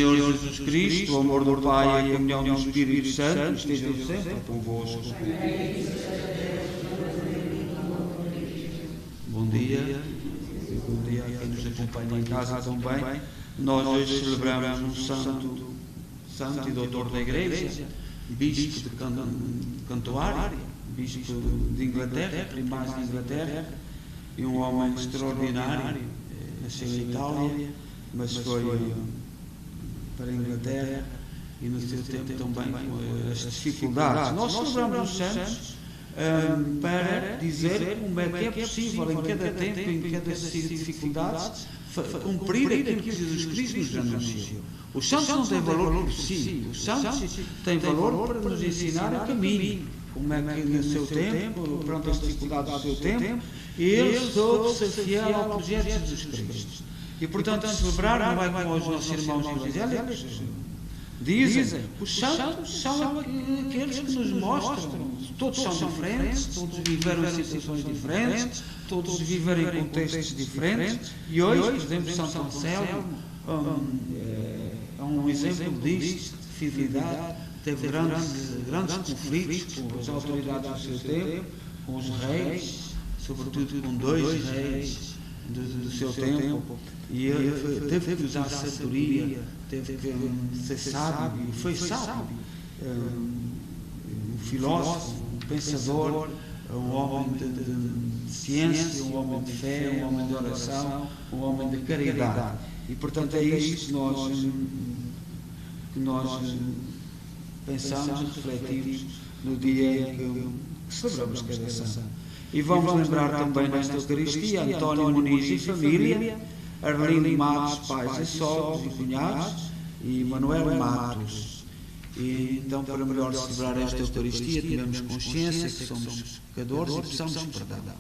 Senhor Jesus Cristo, o amor do Pai e a comunhão do Espírito Santo estejam sempre convosco. Bom dia a quem nos acompanha em casa também. Nós hoje celebramos um santo e doutor da Igreja, bispo de Cantuária, bispo de Inglaterra, primaz de Inglaterra, e um homem extraordinário. Nasceu em Itália, mas foi para a Inglaterra e no seu tempo também com as dificuldades. Nós celebramos os santos para dizer como é que é possível em cada tempo, em cada dificuldade, cumprir aquilo que Jesus Cristo nos anunciou. Os santos não têm valor por si, os santos têm valor para nos ensinar o caminho, como é que no seu tempo, perante as dificuldades do seu tempo, ele soube ser fiel ao projeto de Jesus Cristo. E portanto, celebrar não vai com os nossos irmãos evangélicos. Dizem, os santos são aqueles que nos mostram. Todos são diferentes, todos viveram em situações diferentes, todos viveram em contextos diferentes. E hoje, por exemplo, Santo Anselmo é um exemplo disto, de fidelidade. Teve grandes conflitos com as autoridades do seu tempo, com os reis, sobretudo com 2 reis do seu tempo. E ele teve que usar sabedoria, teve que ser sábio, e foi sábio. Um filósofo, um pensador, um homem de ciência, um homem de fé, um homem de oração, um homem de caridade. E portanto é isto que nós pensamos e refletimos no dia em que celebramos cada santo. E vamos lembrar também nesta Eucaristia António Muniz e família, Arlindo Matos, pais e sogros e cunhados, e Manuel Matos. E então, para melhor celebrar esta Eucaristia, tivemos consciência que somos pecadores e precisamos de perdão.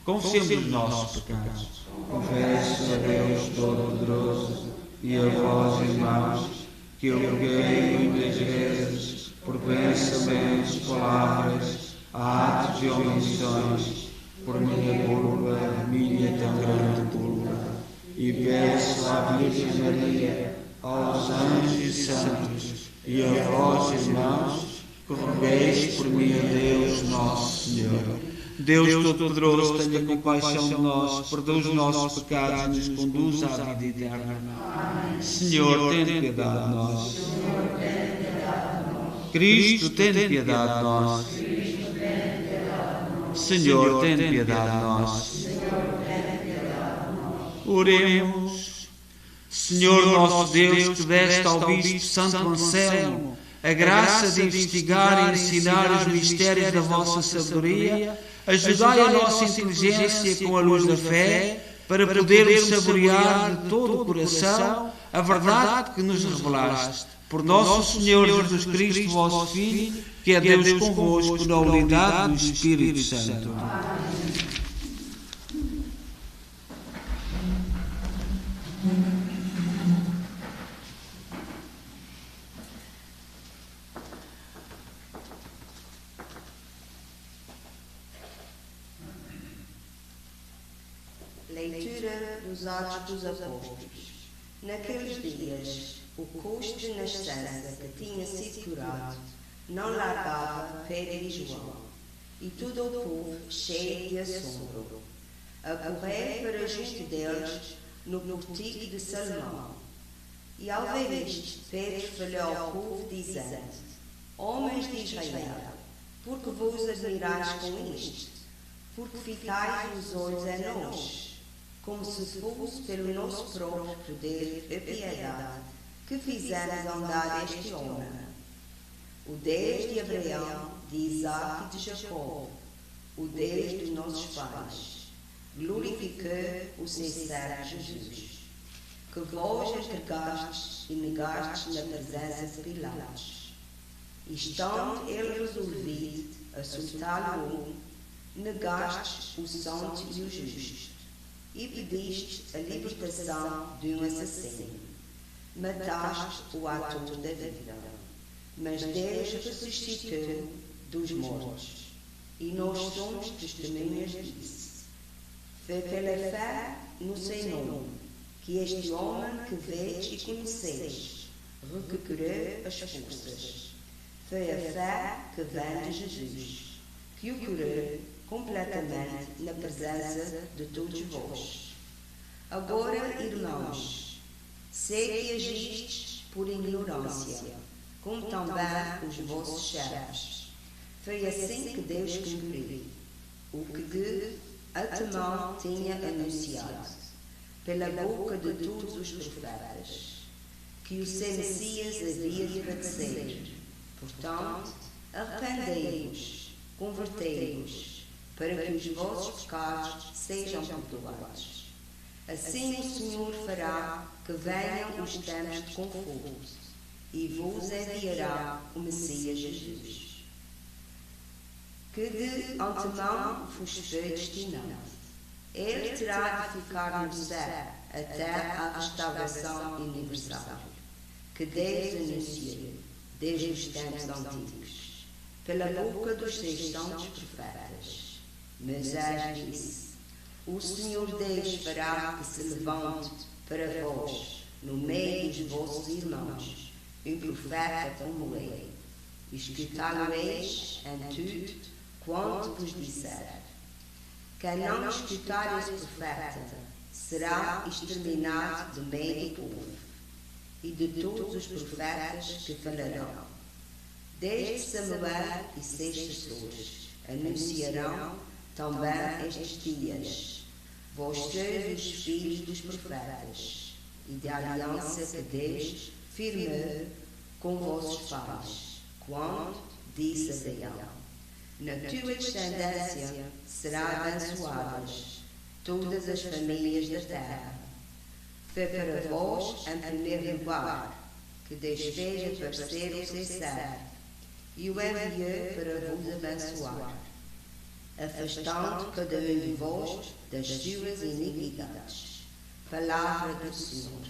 Confessemos os nossos pecados. Confesso a Deus Todo-Poderoso e a vós, irmãos, que eu pequei muitas vezes por pensamentos, palavras, atos e omissões, por minha culpa, minha tão grande culpa. E peço à Virgem Maria, aos anjos e santos, e a vós, irmãos, que rogueis por mim a Deus Nosso Senhor. Deus Todo-Poderoso, tenha compaixão de nós, perdoa os nossos pecados e nos conduz à vida eterna. Senhor, tem piedade de nós. Cristo, tem piedade de nós. Senhor, tem piedade de nós. Oremos. Senhor nosso Deus, que deste ao Bispo Santo Anselmo a graça de investigar e ensinar os mistérios da vossa sabedoria, ajudai a nossa inteligência com a luz da fé, para podermos saborear de todo o coração a verdade que nos revelaste. Por nosso Senhor Jesus Cristo, vosso Filho, que é Deus convosco na unidade do Espírito Santo. Leitura dos Atos dos Apóstolos. Naqueles dias, o custo de nascença que tinha sido curado não largava Pedro e João, e todo o povo cheio de assombro, a correr para junto deles no portico de Salomão. E ao ver isto, Pedro falou ao povo, dizendo: Homens de Israel, por que vos admirais com isto? Porque fitais os olhos a nós, como se fosse pelo nosso próprio poder e piedade que fizemos andar este homem. O Deus de Abraão, de Isaque e de Jacó, o Deus dos nossos pais, glorificou o seu servo Jesus, que vós entregastes e negastes na presença de Pilatos. E estando ele resolvido a soltá-lo, negastes o santo e o justo, e pediste a libertação de um assassino. Mataste o autor da vida, mas Deus ressuscitou dos mortos, e nós somos testemunhas disso. Foi pela fé no seu nome que este homem que vês e conheceis recuperou as forças. Foi a fé que vem de Jesus, que o curou completamente na presença de todos vós. Agora, irmãos, sei que agistes por ignorância, como também os vossos chefes. Foi assim que Deus cumpriu o que de antemão tinha anunciado, pela boca de todos os profetas, que o seu Messias havia de padecer. Portanto, arrependei-vos, convertei-vos, para que os vossos pecados sejam perdoados. Assim o Senhor fará que venham os tempos de conforto e vos enviará o Messias Jesus, que de antemão vos foi destinado. Ele terá de ficar no céu até a restauração universal, que Deus anunciou desde os tempos antigos, pela boca dos seus santos profetas. Moisés disse: o Senhor Deus fará que se levante para vós, no meio dos vossos irmãos, um profeta como ele. Escutá-lo-eis em tudo quanto vos disser. Quem não escutar esse profeta será exterminado do meio do povo, e de todos os profetas que falarão. Desde Samuel e seus sucessores anunciarão também estes dias. Vós sois os filhos dos profetas, e da aliança que Deus firmou com vossos pais, quando disse a Abraão: na tua descendência serão abençoadas todas as famílias da terra. Foi para vós, em primeiro lugar, que Deus fez aparecer o seu servo, e o enviou para vos abençoar, afastando cada um de vós das suas iniquidades. Palavra do Senhor.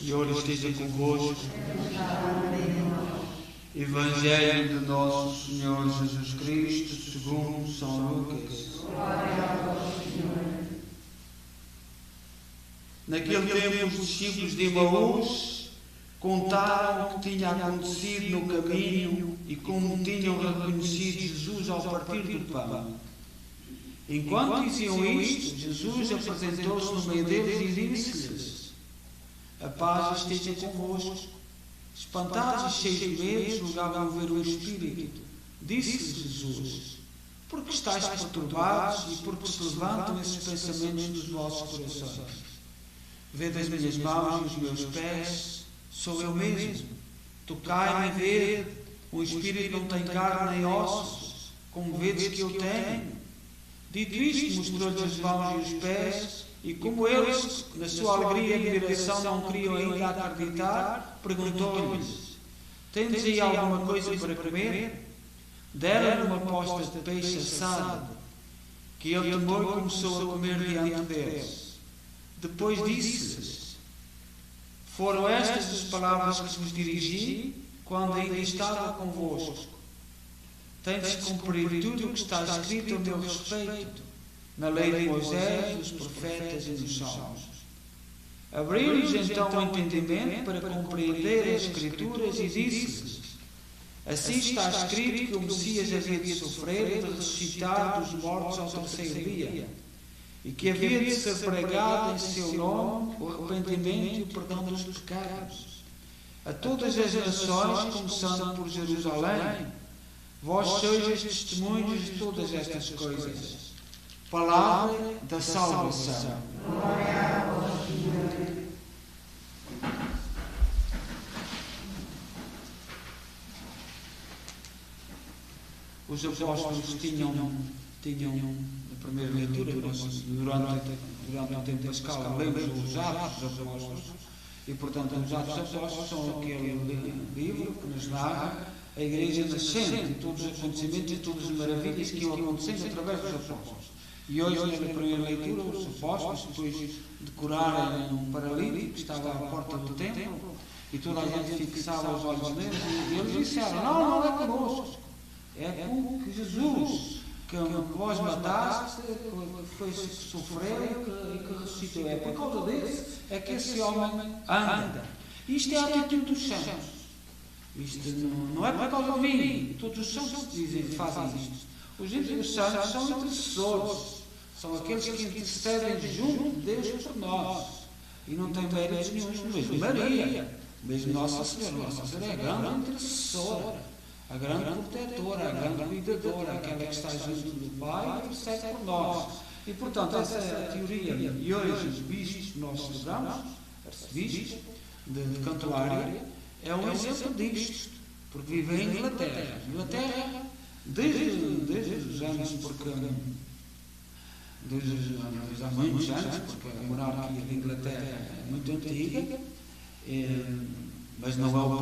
Senhor esteja convosco. Evangelho de nosso Senhor Jesus Cristo, segundo São Lucas. Naquele tempo, os discípulos de Emaús contaram o que tinha acontecido no caminho e como tinham reconhecido Jesus ao partir do pão. Enquanto diziam isto, Jesus apresentou-se no meio deles e disse-lhes: a paz esteja convosco. Espantados e cheios de medo, julgavam ver o Espírito. Disse-lhes Jesus: por que estáis perturbados e por que se levantam esses pensamentos dos vossos corações? Vede as minhas mãos e os meus pés, sou eu mesmo. Tocai-me e vede, O espírito não tem carne nem ossos, como vedes que eu tenho. Dito isto, mostrou-lhes as mãos e os pés, e como eles, na sua alegria e admiração, não queriam ainda acreditar, perguntou-lhes: tendes aí alguma coisa para comer? Deram-lhe uma posta de peixe assado, que ele tomou e começou a comer diante deles. Depois disse-lhes: foram estas as palavras que vos dirigi quando ainda estava convosco. Tendes de cumprir tudo o que está escrito a meu respeito, na lei de Moisés, dos profetas e dos salmos. Abriu-lhes então o entendimento para compreender as Escrituras e disse-lhes: assim está escrito que o Messias havia de sofrer e de ressuscitar dos mortos ao terceiro dia, e que havia de ser pregado em seu nome o arrependimento e o perdão dos pecados a todas as nações, começando por Jerusalém. Vós sois os testemunhos de todas estas coisas. Palavra da salvação. Glória a vós, Senhor. Os apóstolos tinham na primeira leitura, durante o tempo pascal, lemos os Atos dos Apóstolos, e portanto os Atos dos Apóstolos são aquele livro que nos narra a Igreja nascente, todos os acontecimentos e todas as maravilhas que iam acontecendo através dos apóstolos. E hoje, na primeira leitura, os apóstolos, depois de curarem um paralítico que estava à porta do templo, e toda a gente fixava os olhos neles, e eles disseram: não é conosco, é com Jesus, que vós mataste, que foi sofreu e que ressuscitou. É por causa desse é que esse homem anda. Isto é a atitude dos santos. Isto não é por causa de mim. Todos os santos fazem isto. Os santos são intercessores. São aqueles que intercedem junto de Deus por nós. E não têm méritos nenhum. Mesmo Maria, mesmo Nossa Senhora. Nossa Senhora é a grande intercessora, a grande protetora, a grande cuidadora, aquela que está junto do Pai e intercede por nós. E portanto, essa é a teoria. E hoje os bispos que nós celebramos, arcebispos de Cantuária, é um exemplo disto, porque vive em Inglaterra. Inglaterra, desde os anos, porque há muitos anos, porque a monarquia de Inglaterra é muito antiga, mas não é o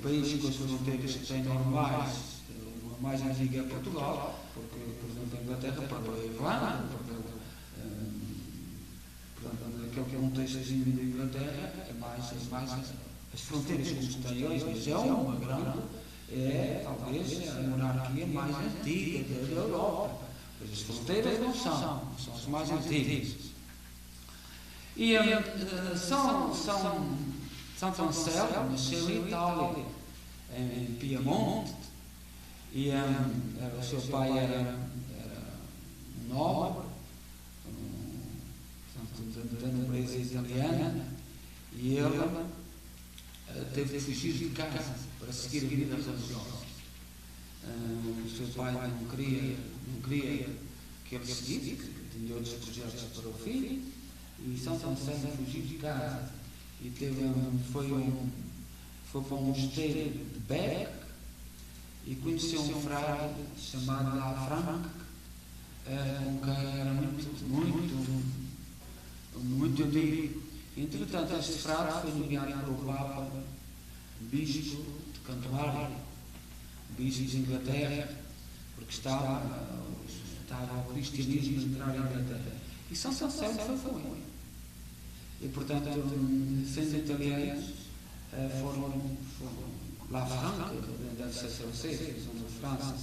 país com as fronteiras que tem normais. A mais antiga é Portugal, porque, por exemplo, a Inglaterra perdeu a Irlanda, portanto, aquele contextozinho da Inglaterra é mais as fronteiras como têm hoje, mas é uma grande, talvez a monarquia mais antiga da Europa. Mas as fronteiras não são as mais antigas. E Santo Anselmo nasceu em Itália, em Piemonte, e o seu pai era um nobre, da nobreza italiana, e ele teve de fugir de casa para seguir a vida religiosa. O seu pai não queria que ele seguisse, que tinha outros projetos para o filho, e Santo Anselmo fugiu de casa e foi para um mosteiro de Bec e conheceu um frade chamado Lafranc, com quem era muito amigo. Entretanto, este frade foi nomeado pelo Papa bispo de Cantuária, bispo de Inglaterra, porque estava o cristianismo a entrar em Inglaterra. E Santo Anselmo foi com ele. E, portanto, sendo italianos, foram Lafranc, deve ser francês, são da França,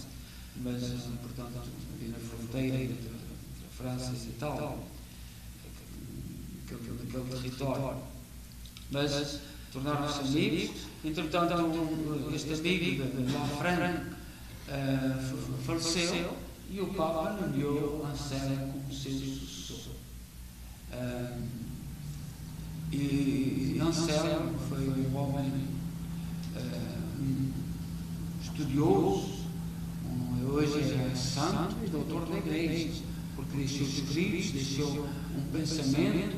mas, portanto, ali na fronteira entre a França e a Itália, aquele território. Mas tornaram-se amigos. Entretanto, este amigo de Lafranc faleceu e o Papa nomeou Anselmo como seu sucessor. E Anselmo foi um homem estudioso, hoje é santo e doutor da Igreja, porque deixou escritos, deixou um pensamento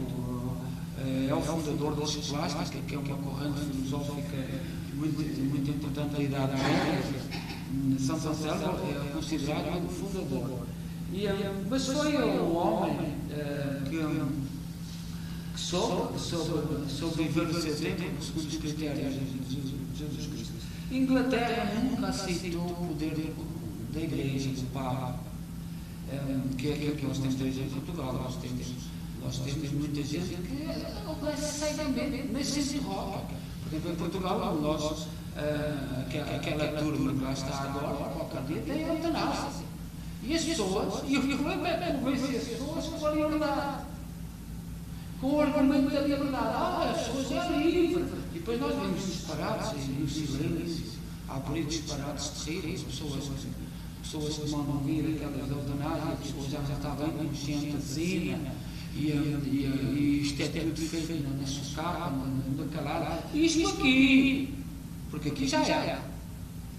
é o fundador da escolástica, que é uma corrente filosófica muito importante da Idade Média. Santo Anselmo é considerado o fundador. Mas foi um homem que soube viver o seu tempo segundo os critérios de Jesus Cristo. A Inglaterra nunca aceitou o poder da Igreja, do Papa, que é aquilo que nós temos hoje em Portugal. Nós temos muita gente que não aceita mesmo, nem se interroga. Por exemplo, em Portugal, nós, aquela turma que lá está agora, qualquer dia tem eutanásia. E as pessoas, e o problema é convencer as pessoas com a liberdade, com o argumento da liberdade. As pessoas é livre. E depois nós vemos disparados e silêncios. Há por aí disparados terríveis, pessoas que mandam vir aquelas eutanásias, pessoas já está bem conscientes, e isto é tudo feito na sucata, na calada. E isto aqui, porque aqui já é.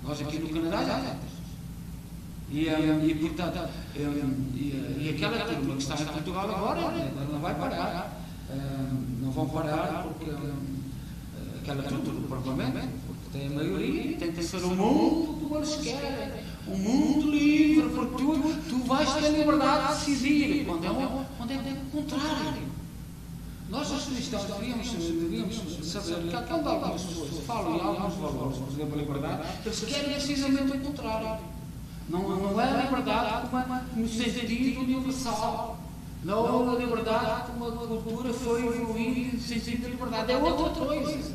Nós aqui no Canadá já é. Portanto, aquela turma que está em Portugal agora, não vai parar. Não vão parar porque aquela turma do Parlamento, porque tem a maioria, tem que ser o mundo que eles querem. Um mundo livre, porque tu vais ter a liberdade de decidir. Quando é o contrário. Nós, os cristãos, devíamos saber que quando algumas pessoas falam em alguns valores, por exemplo, a liberdade, eles querem precisamente o contrário. Não é a liberdade no sentido universal. Não a liberdade como a cultura foi evoluindo no sentido da liberdade. É outra coisa.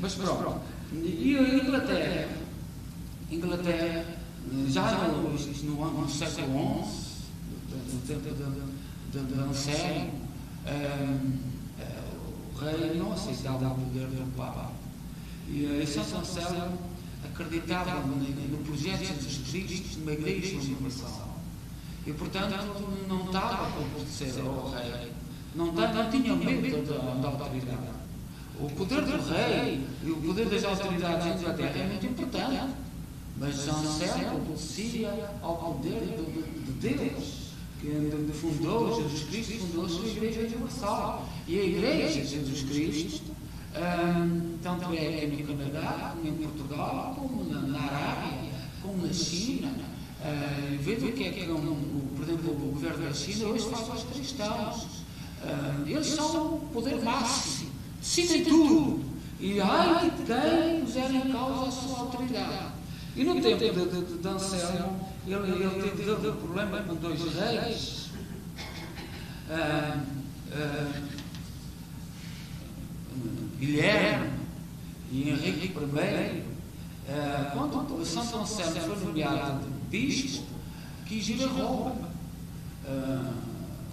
Mas pronto. E a Inglaterra, já no século XI, no tempo de Anselmo, o rei não aceitava o poder do Papa. E Santo Anselmo acreditava no projeto de Jesus Cristo, numa igreja universal. E, portanto, não estava a obedecer ao rei. Não tinha medo da autoridade. O poder do rei e o poder das autoridades em Inglaterra é muito importante. Mas Anselmo obedecia ao poder de Deus, que fundou Jesus Cristo, fundou a sua igreja universal. E a igreja de Jesus Cristo, tanto é aqui no Canadá, como em Portugal, como na Arábia, como na China. Veja o que é por exemplo, o governo da China hoje faz aos cristãos. Eles são o poder máximo, decidem tudo. E ai de quem puser em causa a sua autoridade. E no tempo de Anselmo, ele teve um problema com dois reis. Guilherme e Henrique I, quando Santo Anselmo foi nomeado bispo, quis ir a Roma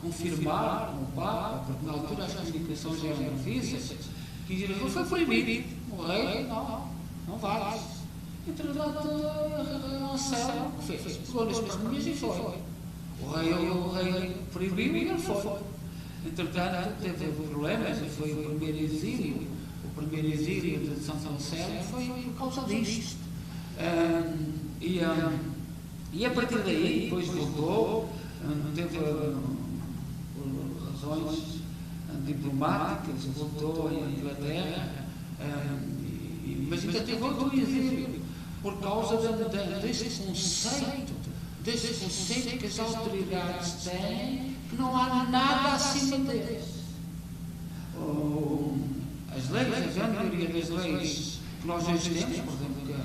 confirmar o Papa, porque na altura as comunicações eram difíceis, quis ir a Roma, foi proibido. O rei, não vai. Entretanto, Anselmo fez, pegou nas testemunhas e foi. O rei proibiu e ele foi. Entretanto, teve problemas, foi o primeiro exílio. O primeiro exílio de Santo Anselmo foi por causa disto. E a partir daí, depois voltou, teve por razões diplomáticas, voltou à Inglaterra, mas ainda teve outro exílio, por causa deste conceito que as autoridades têm, que não há nada acima deles. As leis, a maioria das leis que nós hoje temos, por exemplo,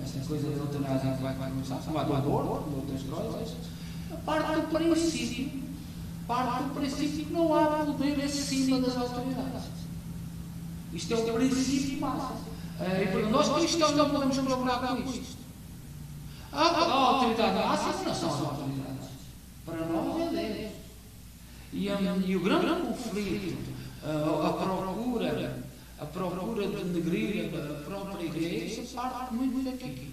esta coisa da eutanásia que vai começar, como a do aborto, outras coisas, parte do princípio que não há poder acima das autoridades. Isto é o princípio máximo. E nós cristãos não podemos colaborar com isto. A autoridade máxima não são as autoridades. Para nós é Deus. E o grande conflito, a procura de denegrir a própria igreja parte muito daqui,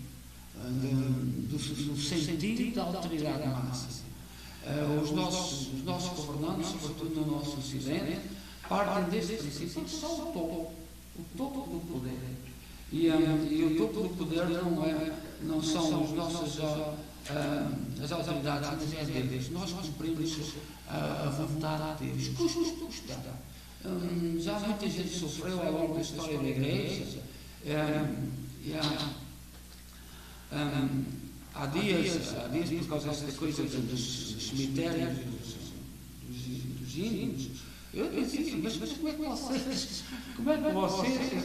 do sentido da autoridade máxima. Os nossos governantes, sobretudo no nosso Ocidente, partem desse princípio, porque são o topo do poder. E o topo do poder não são as autoridades, mas é deles. Nós cumprimos a vontade deles. Custa. já muita gente sofreu ao longo da história da Igreja. Há dias, por causa desta coisa dos cemitérios, dos índios, eu dizia, mas como é que vocês,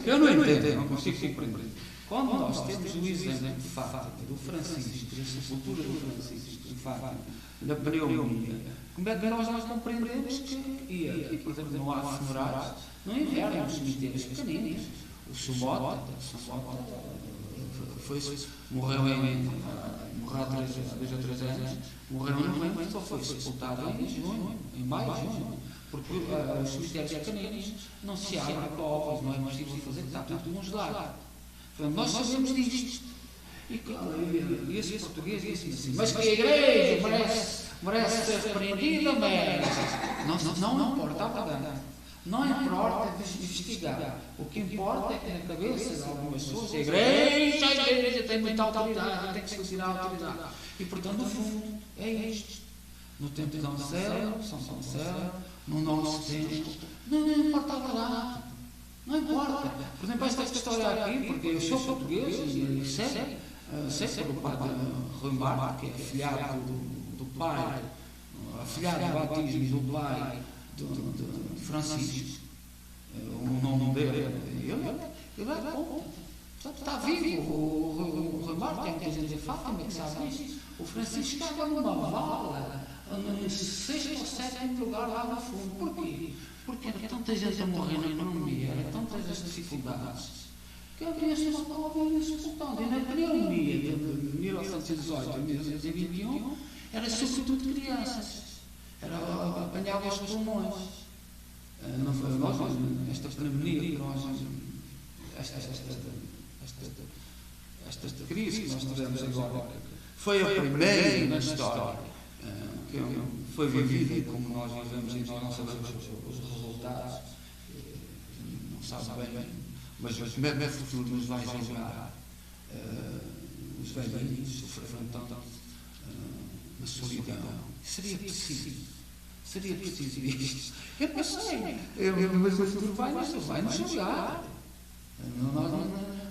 eu não entendo, não consigo compreender. Quando nós temos o exemplo de Fátima, do Francisco, da sepultura do Francisco, em Fátima, na pneumonia, como é que nós não compreendemos que, por exemplo, não há funerais, no inverno, nos cemitérios pequeninos, o Sumota morreu há 2 ou 3 anos, morreu em novembro, só foi sepultado em junho, em maio, junho, porque os cemitérios pequeninos não se abrem covas, não é possível fazer, está tudo congelado. Portanto, nós sabemos disto. E esse português disse assim, mas que a Igreja merece ser repreendida, mas não importa a verdade. Não importa investigar. O que importa é que na cabeça de algumas pessoas a Igreja tem muita autoridade, tem que se tirar a autoridade. E portanto, no fundo, é isto. No tempo de Anselmo, São Anselmo, no nosso tempo, não importa a verdade. Não importa. Por exemplo, esta história aqui, porque eu sou português e sei pelo padre Rui Marco, que é afilhado do pai, afilhado do batismo do pai de Francisco, o nome dele, ele é bom. Está vivo, o Rui Marco, que é muita gente de Fátima, que sabe isto. O Francisco estava numa vala, no 6º ou 7º lugar lá no fundo. Porquê? Porque era tanta gente a morrer na economia, era tantas as dificuldades, que havia uma prova sepultada. E na pneumonia de 1918 a 1921, era sobretudo crianças. Apanhava os pulmões. Não foi nós, esta pneumonia, esta crise que nós tivemos agora, foi a primeira na história que foi vivida como nós vivemos e nós não sabemos os resultados, não sabe bem, mas o mesmo futuro nos vai julgar. Os velhinhos sofreram tanto na solidão. Seria preciso isto. Eu não sei, mas o futuro vai nos julgar.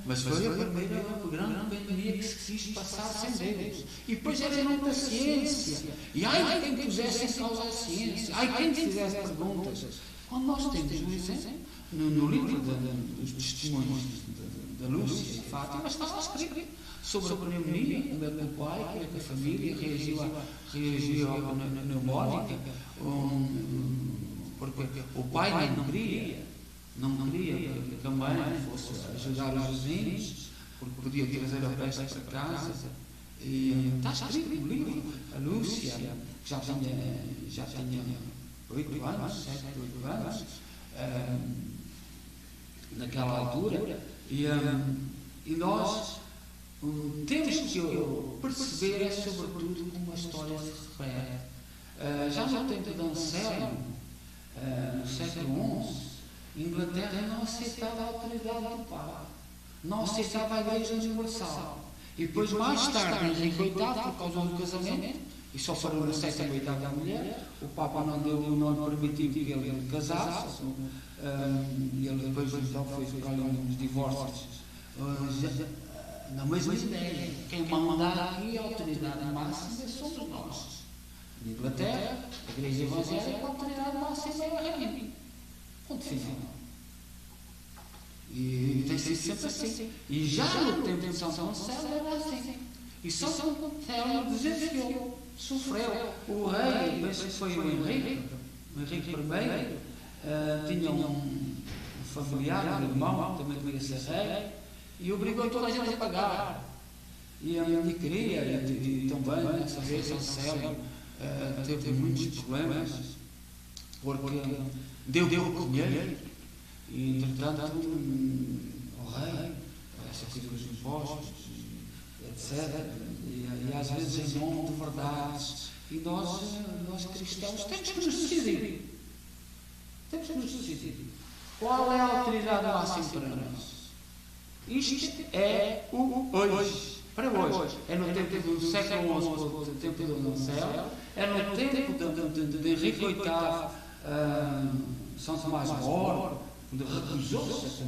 Mas foi a primeira grande pandemia que se quis passar sem Deus. E depois era muita ciência. E ai quem pusesse em causa a ciência. Ai quem fizesse perguntas. Quando nós temos um exemplo, no livro dos testemunhos da Lúcia e Fátima, está lá escrito sobre a pneumonia, como é que o pai, como é que a família reagiu à pneumónica, porque o pai não queria que a mãe fosse ajudar os vizinhos, porque podia trazer a peste para casa. E está escrito no livro. A Lúcia, que já tinha 8 anos, 7, 8 anos, naquela altura, e nós temos que perceber, sobretudo, como a história se repete. Já no tempo de Anselmo, no século XI, Inglaterra não aceitava a autoridade do Papa, não aceitava a Igreja Universal. E depois, mais tarde, Henrique VIII, por causa do casamento, e só parou na 7ª ou 8ª mulher, o Papa não permitiu que ele casasse, e ele depois então fez os divórcios. Na mesma ideia, quem manda aqui a autoridade máxima somos nós. Na Inglaterra, a Igreja Evangélica, a autoridade máxima é a rainha. Ponto final. E tem sido sempre assim. E já no tempo de São Anselmo era assim. E São Anselmo desafiou, sofreu. O rei, penso que foi o Henrique I, tinha um familiar, um irmão, que também queria ser rei, e obrigou toda a gente a pagar. E queria, e também, nessa vez, São Anselmo teve muitos problemas, porque deu dinheiro, e entretanto o rei, essa coisa dos impostos, etc., e às vezes em nome de verdades, e nós cristãos temos que nos decidir. Qual é a autoridade máxima para nós? Isto é o hoje. Para hoje. É no tempo do século XI, no tempo de Anselmo, é no tempo de Henrique VIII, São Tomás Moro, quando recusou-se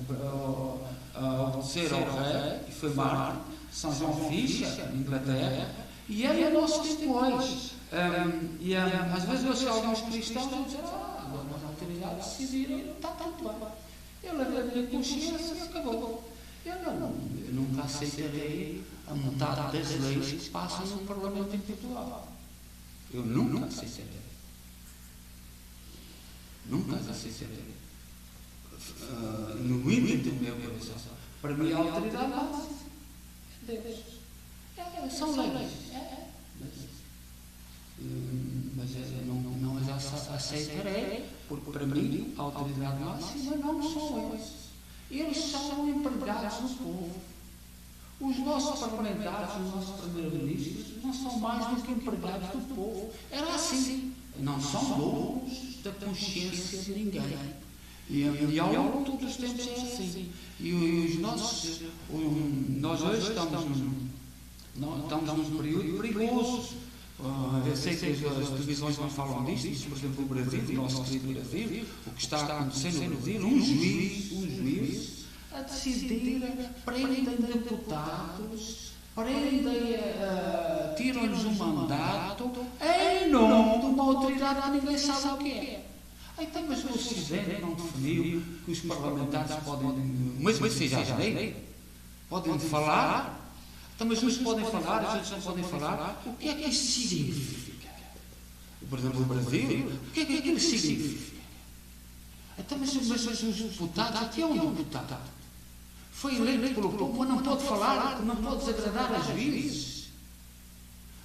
a obedecer ao rei, e foi mártir, São João Fischer, na Inglaterra, e é o nosso depois. Às vezes eu sei alguns cristãos a dizer, as autoridades decidiram, está tudo bem. Eu levei a minha consciência e acabou. Eu nunca aceitarei a metade das leis que passam no Parlamento em Portugal. Eu nunca aceitarei. Nunca as aceitarei. No íntimo do meu coração. Para mim, a autoridade máxima é Deus. São leis. Mas eu não as aceitarei, porque para mim, a autoridade máxima não são eles. Eles são empregados do povo. Os nossos parlamentares, os nossos primeiros-ministros, não são mais do que empregados do povo. Era assim. Não são donos da consciência de ninguém. E ao longo de todos os tempos é assim. E nós hoje estamos num período perigoso. Eu sei que as televisões não falam disto, mas, por exemplo, o Brasil, o nosso querido Brasil, o que está a acontecer no Brasil, um juiz a decidir, prendem deputados, tiram-lhes um mandato, em nome de uma autoridade que ninguém sabe o que é. Então, mas o Presidente não definiu que os parlamentares podem, mesmo que seja janeiro, podem falar. Então, mas uns podem falar, os outros não podem falar. O que é que isso significa? Por exemplo, o Brasil, o que é que aquilo significa? Então, mas os deputados, o que é um deputado? Foi eleito pelo povo, mas não pode falar, não pode desagradar às vezes.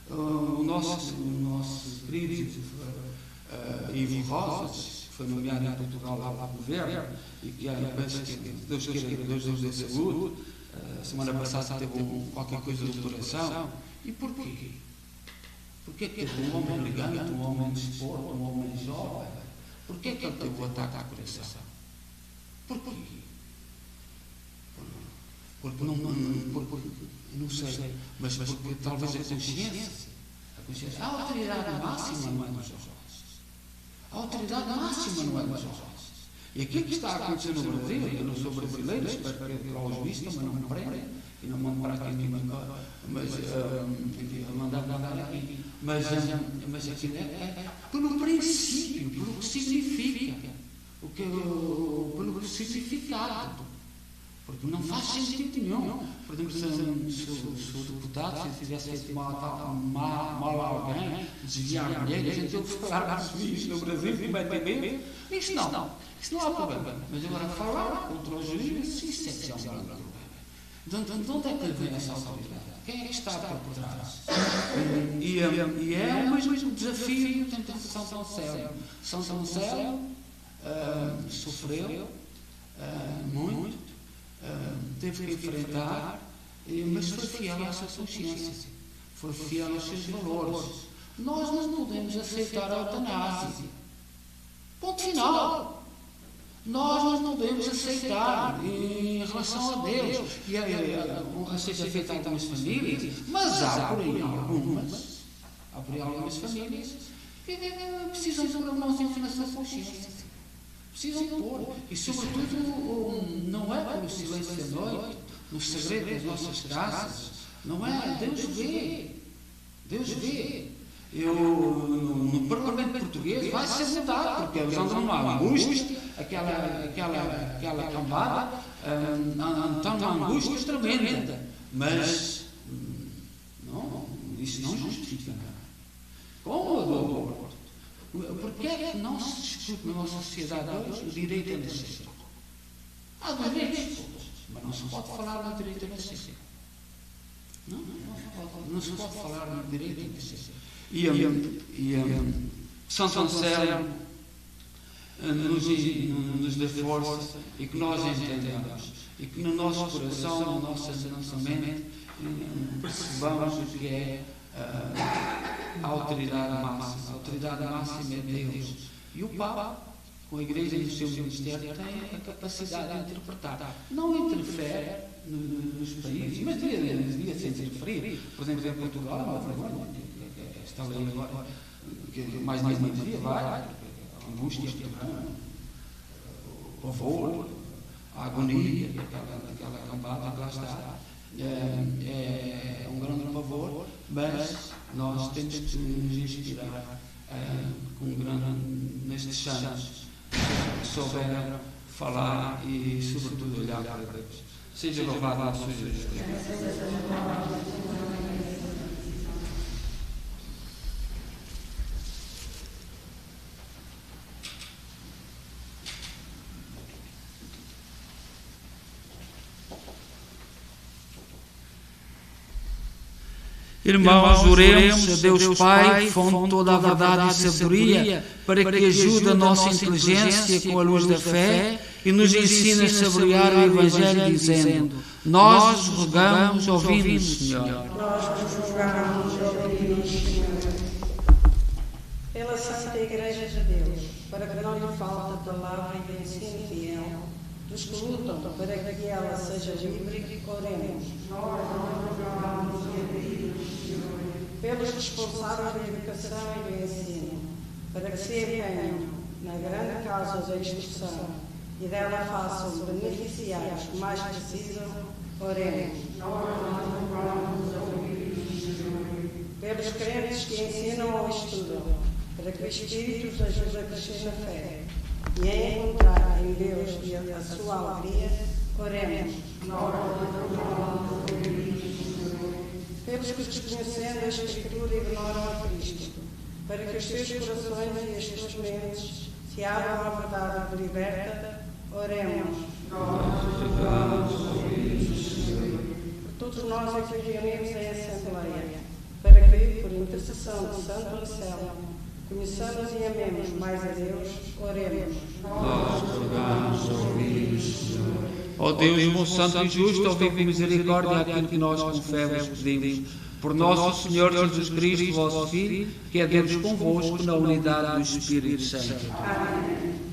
O nosso querido Ivo Rosas, que foi nomeado em Portugal lá para o governo, e que penso que Deus queira, Deus dê saúde. Semana passada teve qualquer coisa do coração. E porquê? Porquê que teve um homem elegante, um homem de desporto, um homem jovem? Porquê que ele teve o ataque ao coração? Porquê? Porque não sei, mas porque talvez a consciência, a autoridade máxima não é dos jovens. A autoridade máxima não é dos jovens. E aquilo que está a acontecer no Brasil, eu não sou brasileiro, espero que lá os vistam, mas não me prendem, e não mandam para aqui nenhuma, mas mandar aqui. Mas aquilo é pelo princípio, pelo que significa, pelo significado. Porque não faz sentido nenhum. Por exemplo, se o deputado, se tivesse feito mal a alguém, desviar dinheiro, a gente ouve falar dos juízes no Brasil e vai beber. Isso não há problema. Mas agora falar contra os juízes, isso é que é um grande problema. De onde é que vem essa autoridade? Quem é que está por trás? E é o mesmo desafio dentro de São Anselmo. São Anselmo sofreu muito. Teve que enfrentar, mas foi fiel à sua consciência, foi fiel aos seus valores. Nós não podemos aceitar a eutanásia. Ponto final. Nós não podemos aceitar em relação a Deus. E um aceito feito em algumas famílias, mas há por aí algumas famílias que precisam pôr a mãozinha na sua consciência. Precisam pôr. E, sobretudo, não é pelo silêncio da noite, no segredo das nossas casas. Não é. Deus vê. Deus vê. No Parlamento Português vai ser votado, porque eles andam numa angústia, aquela cambada, estão numa angústia tremenda. Mas, isso não justifica nada. Como o doutor? Porquê é que não se discute na nossa sociedade hoje o direito a nascer? Há direitos, mas não se pode falar no direito a nascer. Não se pode falar no direito a nascer. E São Anselmo nos dê força e que nós entendamos e que no nosso coração, na nossa mente, percebamos o que é a autoridade máxima. A autoridade máxima é Deus. E o Papa, com a Igreja e o seu ministério, tem a capacidade de interpretar. Não interfere nos países, mas devia ser interferir. Por exemplo, em Portugal, esta lei agora, que mais dia vai, angústia, pavor, a agonia, aquela cambada que lá está. É um grande pavor, mas nós temos que nos inspirar nestes santos que souberam falar e, sobretudo, olhar para Deus. Seja louvado nosso Jesus Cristo. Irmãos, oremos a Deus Pai, fonte de toda a verdade e sabedoria, para que ajude a nossa inteligência com a luz da fé e nos ensine a saborear o Evangelho, dizendo: nós vos rogamos, ouvimos, Senhor. Nós vos rogamos, ouvimos, Senhor. Pela Santa Igreja de Deus, para que não lhe falte a palavra e o ensino fiel, dos que lutam para que ela seja livre, oremos. Nós rogamos, ouvimos, pelos responsáveis da educação e do ensino, para que se empenhem na grande causa da instrução e dela façam beneficiar os que mais precisam, oremos. Pelos crentes que ensinam ou estudam, para que o Espírito os ajude a crescer na fé e a encontrar em Deus e a sua alegria, oremos. Pelos que, desconhecendo a Escritura, ignoram a Cristo, para que os seus corações e as suas mentes se abram à verdade que liberta, oremos. Por todos nós aqui reunidos em Assembleia, para que, por intercessão de Santo Anselmo, conheçamos e amemos mais a Deus, oremos. Nós rogamos, ouvimos, Senhor. Ó Deus, bom santo e justo, ouvi com misericórdia aquilo que nós com fé vos pedimos. Por nosso Senhor Jesus Cristo, vosso Filho, que é Deus convosco na unidade do Espírito Santo. Amém.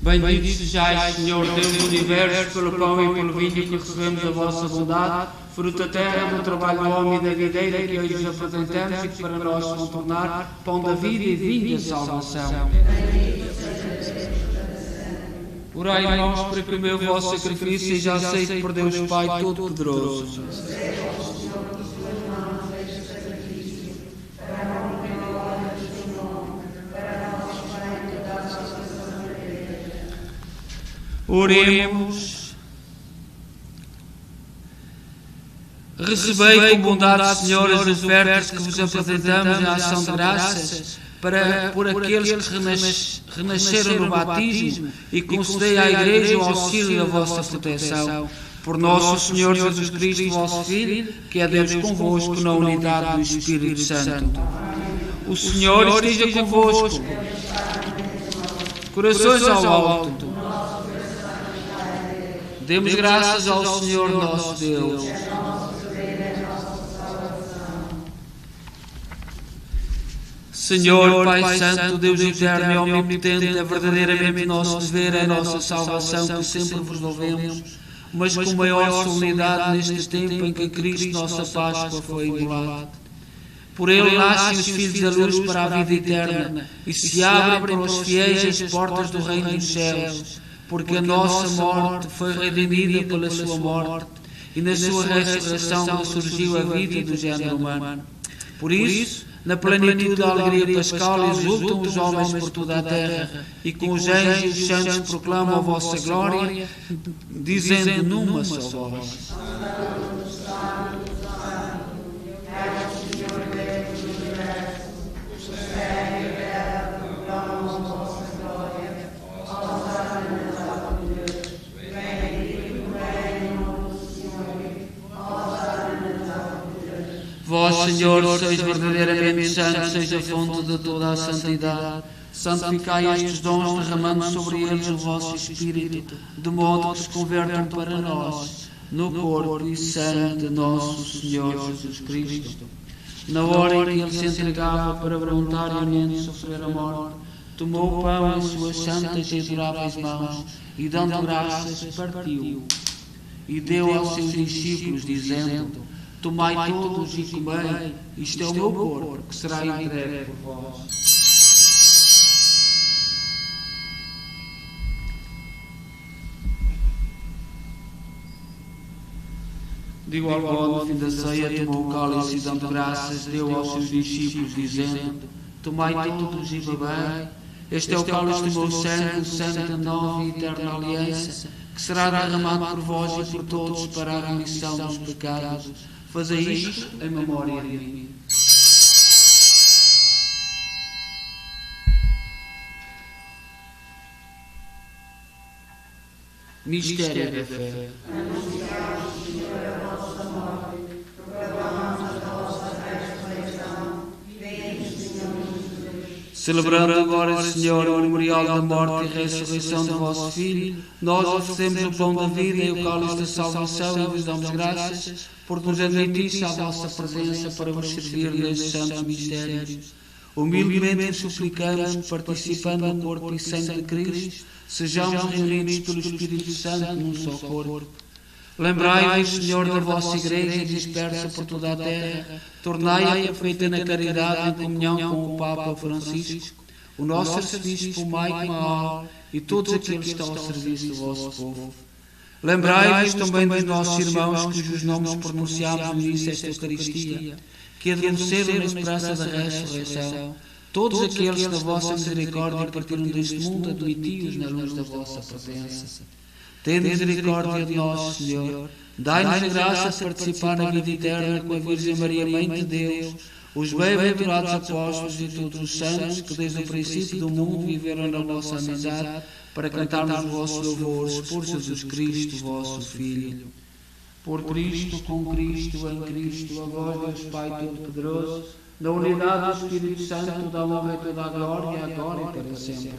Bendito sejais, Senhor Deus do Universo, pelo pão e pelo vinho que recebemos a vossa bondade, fruto da terra, do trabalho do homem e da videira que hoje vos apresentamos e que para nós vão tornar pão da vida e vinho da salvação. Orai, irmãos, para que o meu vosso sacrifício seja aceito por Deus Pai Todo-Poderoso. Oremos. Recebei com bondade, Senhor, as ofertas que vos apresentamos em ação de graças por aqueles que renasceram no batismo e concedei à Igreja o auxílio da vossa proteção. Por nosso Senhor Jesus Cristo, vosso Filho, que é Deus convosco na unidade do Espírito Santo. O Senhor esteja convosco. Corações ao alto. Demos graças ao Senhor nosso Deus. Senhor, Pai Santo, Deus eterno e omnipotente, é verdadeiramente nosso dever, é nossa salvação que sempre vos louvemos, mas com maior solenidade neste tempo em que Cristo, nossa Páscoa, foi imolado. Por ele nascem os filhos da luz para a vida eterna e se abrem para os fiéis as portas do reino dos céus. Porque a nossa morte foi redimida pela sua morte, e na sua ressurreição ressurgiu a vida do género humano. Por isso, na plenitude da alegria pascal, exultam os homens por toda a terra, e com os anjos e os santos proclamam a vossa glória, dizendo numa só voz: Vós, Senhor, sois verdadeiramente santo, seja a fonte de toda a santidade. Santificai estes dons, derramando sobre eles o vosso Espírito, de modo que se convertam para nós, no corpo e sangue de nosso Senhor Jesus Cristo. Na hora em que ele se entregava para voluntariamente sofrer a morte, tomou o pão em suas santas e adoráveis mãos e, dando graças, partiu e deu aos seus discípulos, dizendo: Tomai todos e comei, isto é o meu corpo, que será entregue por vós. De igual modo, no fim da ceia, tomou o cálice e, dando graças, deu aos seus discípulos, dizendo: Tomai todos e bebei, este é o cálice do meu sangue, o sangue da nova e eterna aliança, que será derramado por vós e por todos para a remissão dos pecados. Fazei isto em memória de mim. Mistério da fé. Celebrando agora, Senhor, o memorial da morte e ressurreição do vosso Filho, nós oferecemos o pão da vida e o cálice da salvação e vos damos graças por nos admitir à vossa presença para vos servir nestes santos mistérios. Humildemente vos suplicamos, participando no corpo e sangue de Cristo, sejamos reunidos pelo Espírito Santo num só corpo. Lembrai-vos, Senhor, da vossa Igreja dispersa por toda a terra, tornai-a perfeita na caridade em comunhão com o Papa Francisco, o nosso arcebispo Mike Mahal e todos aqueles que estão ao serviço do vosso povo. Lembrai-vos também dos nossos irmãos cujos nomes pronunciámos no início desta Eucaristia, que adormeceram na esperança da ressurreição. Todos aqueles que na vossa misericórdia partiram deste mundo, admiti-os na luz da vossa presença. Tende misericórdia de nós, Senhor. Dai-nos a graça de participar na vida eterna com a Virgem Maria, Mãe de Deus, os bem-aventurados apóstolos e todos os santos que desde o princípio do mundo viveram na vossa amizade, para cantarmos os vossos louvores por Jesus Cristo, vosso Filho. Por Cristo, com Cristo, em Cristo, a vós, Deus Pai Todo-Poderoso, na unidade do Espírito Santo, da honra e toda a glória, agora e para sempre.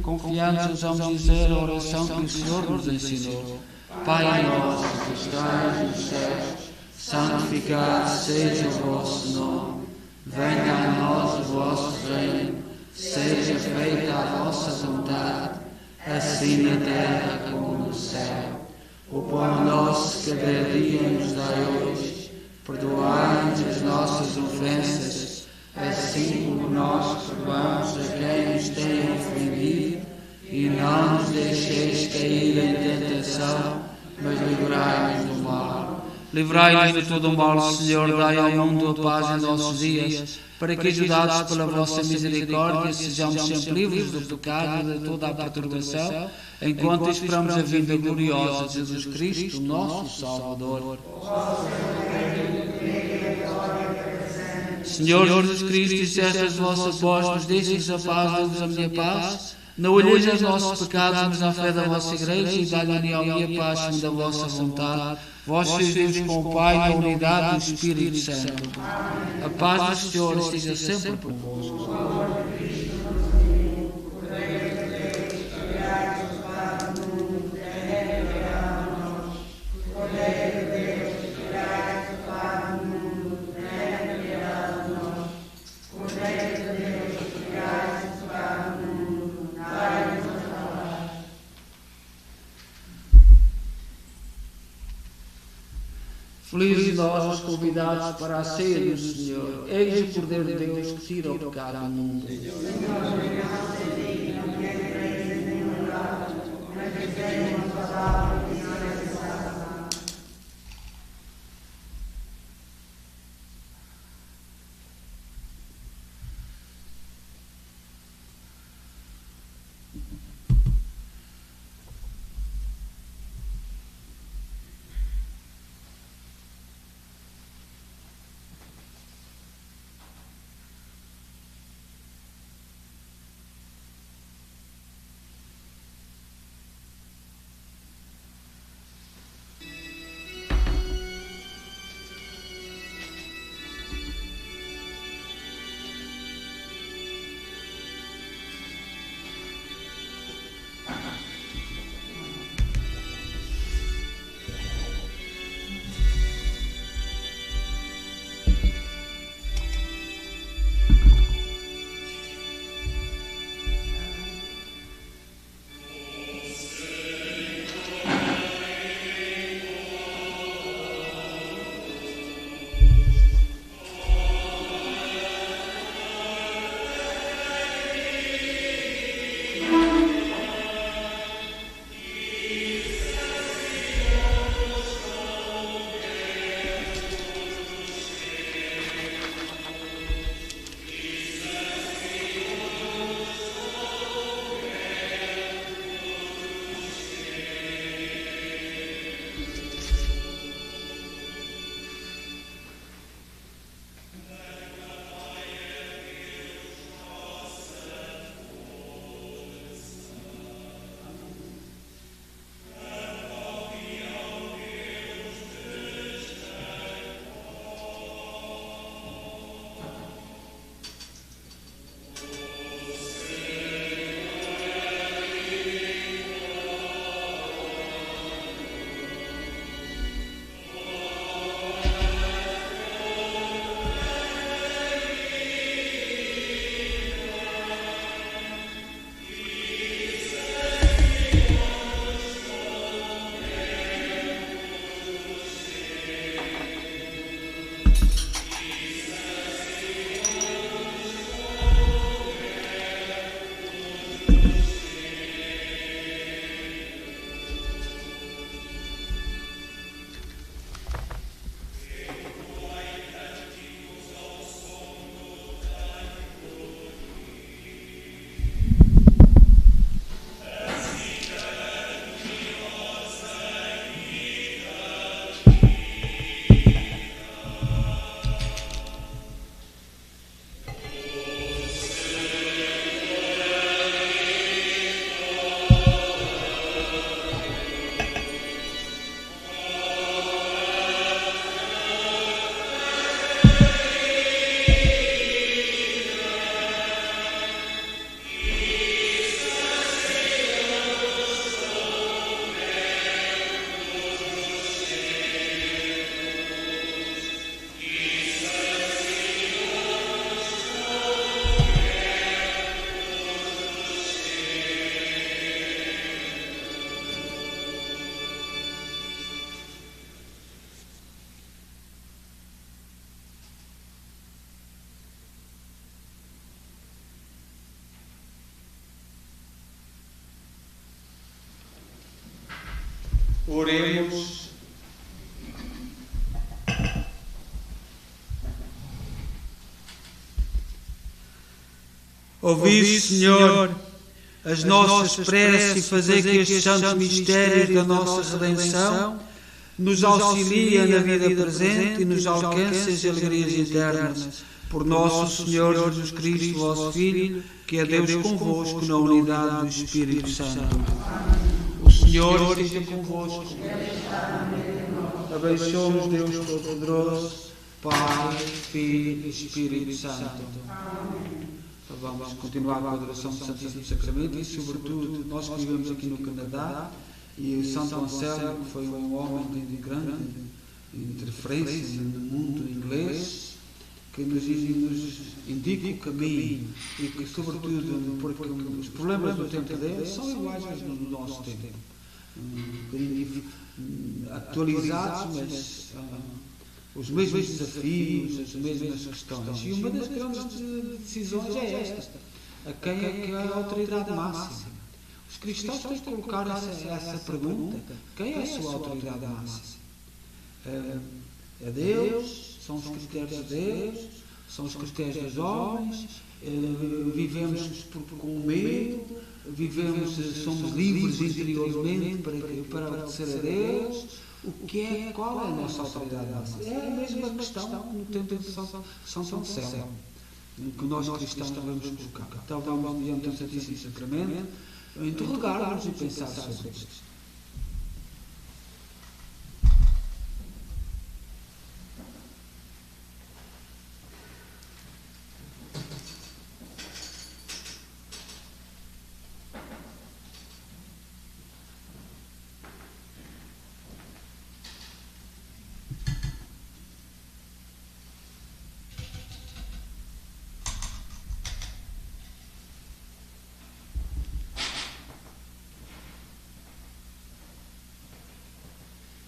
Confiantes vamos dizer a oração que o Senhor nos ensinou. Pai nosso que estás nos céus, santificado seja o vosso nome. Venha a nós o vosso reino, seja feita a vossa vontade, assim na terra como no céu. O pão nosso que cada dia nos dai hoje, perdoai-nos as nossas ofensas, assim como nós perdoamos a quem nos tem ofendido, e não nos deixeis cair em tentação, mas livrai-nos do mal. Livrai-nos de todo o mal, Senhor, dai ao mundo a paz em nossos dias, para que, ajudados pela vossa misericórdia, sejamos sempre livres do pecado e de toda a perturbação, enquanto esperamos a vinda gloriosa de Jesus Cristo, nosso Salvador. Senhor Jesus Cristo, disseste aos vossos apóstolos: deixem-nos a paz, dou-vos a minha paz. Não olheis aos nossos pecados, mas à fé da vossa Igreja, e dai-lhe união e a paz segundo a vossa vontade. Vós sois Deus com o Pai, na unidade do Espírito Santo. A paz do Senhor esteja sempre convosco. Felizes nós, os convidados para a ceia do Senhor. Eis o Cordeiro de Deus que tira o pecado do mundo. Oremos. Ouvi, Senhor, as nossas preces e fazer que estes santos mistérios da nossa redenção nos auxiliem na vida presente e nos alcancem as alegrias eternas. Por nosso Senhor Jesus Cristo, vosso Filho, que é Deus convosco na unidade do Espírito Santo. O Senhor esteja convosco. Abençoe-nos Deus Todo-Poderoso, Pai, Filho e Espírito Santo. Vamos continuar com a adoração do Santíssimo Sacramento e, sobretudo, nós que vivemos aqui no Canadá, e o Santo Anselmo, que foi um homem de grande interferência no mundo inglês, que nos indica o caminho e que, sobretudo, porque os problemas do tempo dele são iguais aos do nosso tempo. Atualizados, mas os mesmos desafios, as mesmas questões. E uma das grandes decisões é esta: a quem é que é a autoridade máxima? Os cristãos têm que colocar essa pergunta: quem é a sua autoridade máxima? É Deus? São os critérios de Deus? São os critérios dos homens? Vivemos com medo? Somos livres interiormente para obedecer a Deus? Qual é a nossa autoridade máxima? É a mesma questão no tempo de São Anselmo, que nós cristãos devemos colocar. Então vamos diante do Santíssimo Sacramento interrogar-nos e pensar sobre isto.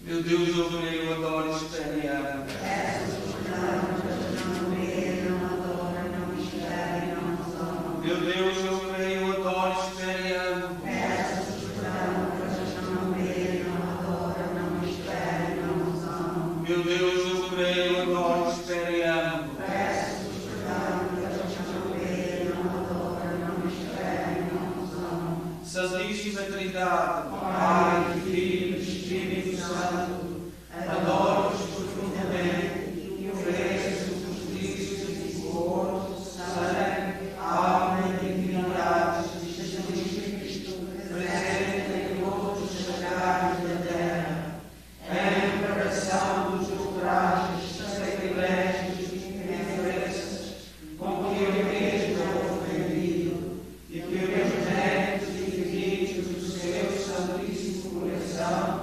Meu Deus, eu creio, adoro e espero e amo. Meu Deus, eu creio, adoro e espero e amo. Meu Deus, eu creio, adoro e espero e amo. Santíssima Trindade, Pai, Filho e Espírito Santo, adoro-vos profundamente e ofereço os sacrifícios de corpo, sangue, alma e divindade de Jesus Cristo, presente em todos os sagrados da terra, em preparação dos ultrajes, sacrilégios e ofensas, com que eu mesmo sou ofendido, e que os méritos infinitos do seu Santíssimo Coração